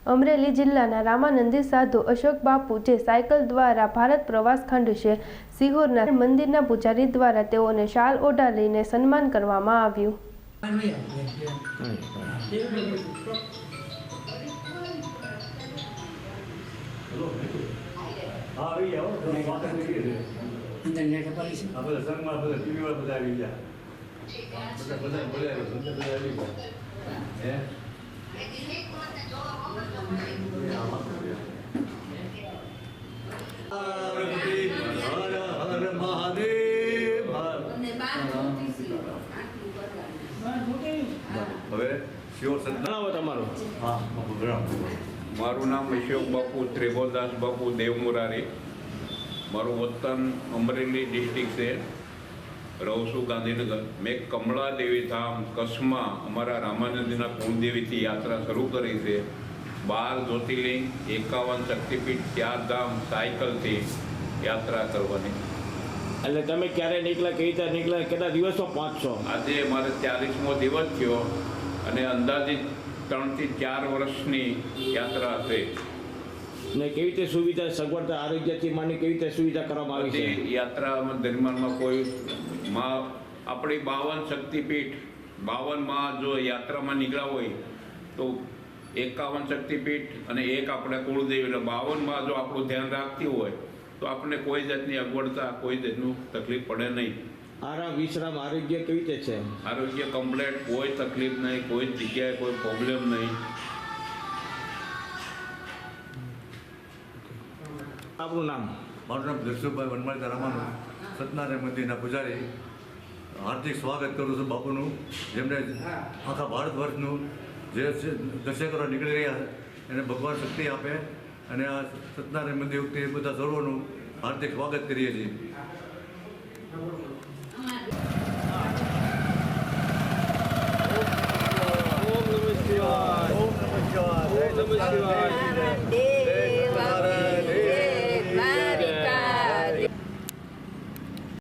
અમરેલી જિલ્લાના રામાનંદી સાધુ અશોક બાપુ જે સાયકલ દ્વારા ભારત પ્રવાસ ખંડ છે સિહોરના મંદિરના પૂજારી દ્વારા તેઓને શાલ ઓઢાડીને સન્માન કરવામાં આવ્યું। मारू नाम अशोक बापू त्रिभुवनदास बापू देवमुरारी। मारू वतन अमरेली डिस्ट्रिक्ट से रहूँ छूँ गांधीनगर। मैं कमला देवी धाम कसमा अमरा रामानंदीना कुलदेवी थी यात्रा शुरू करी है। 12 ज्योतिर्लिंग 51 शक्तिपीठ 4 धाम साइकल थी यात्रा करवानी। એટલે તમે ક્યારે નીકળ્યા, કઈ રીતે નીકળ્યા, કેટલા દિવસમાં પહોંચશો? આજે મારે 40મો દિવસ થયો અને અંદાજિત 3 થી 4 વર્ષની યાત્રા છે। ને કેવી રીતે સુવિધા સગવડતા આરોગ્યથી માંડી કેવી રીતે સુવિધા કરવામાં આવી છે? યાત્રા દરમિયાનમાં કોઈ આપણી 52 શક્તિપીઠ 52 માં જો યાત્રામાં નીકળ્યા હોય તો 51 શક્તિપીઠ અને એક આપણે કુળદેવી 52 માં જો આપણું ધ્યાન રાખતી હોય તો આપણે કોઈ જાતની અગવડતા કોઈ જાતનું તકલીફ પડે નહીં। આરામ વિશ્રામ આરોગ્ય કેવી રીતે છે? આરોગ્ય કમ્પ્લેટ, કોઈ તકલીફ નહીં, કોઈ જગ્યાએ કોઈ પ્રોબ્લેમ નહીં। આપણું નામ? મારું નામ દર્શુભાઈ વનમાળીકા રામાનું, સત્યનારાયણ મંદિરના પૂજારી। હાર્દિક સ્વાગત કરું છું બાપુનું, જેમણે આખા ભારત વર્ષનું જે દર્શન કરવા નીકળી રહ્યા એને ભગવાન શક્તિ આપે અને આ સત્યનારાયણ મંદિર વખતે બધા સર્વોનું હાર્દિક સ્વાગત કરીએ છીએ। ઓમ નમઃ શિવાય। ઓમ નમઃ શિવાય।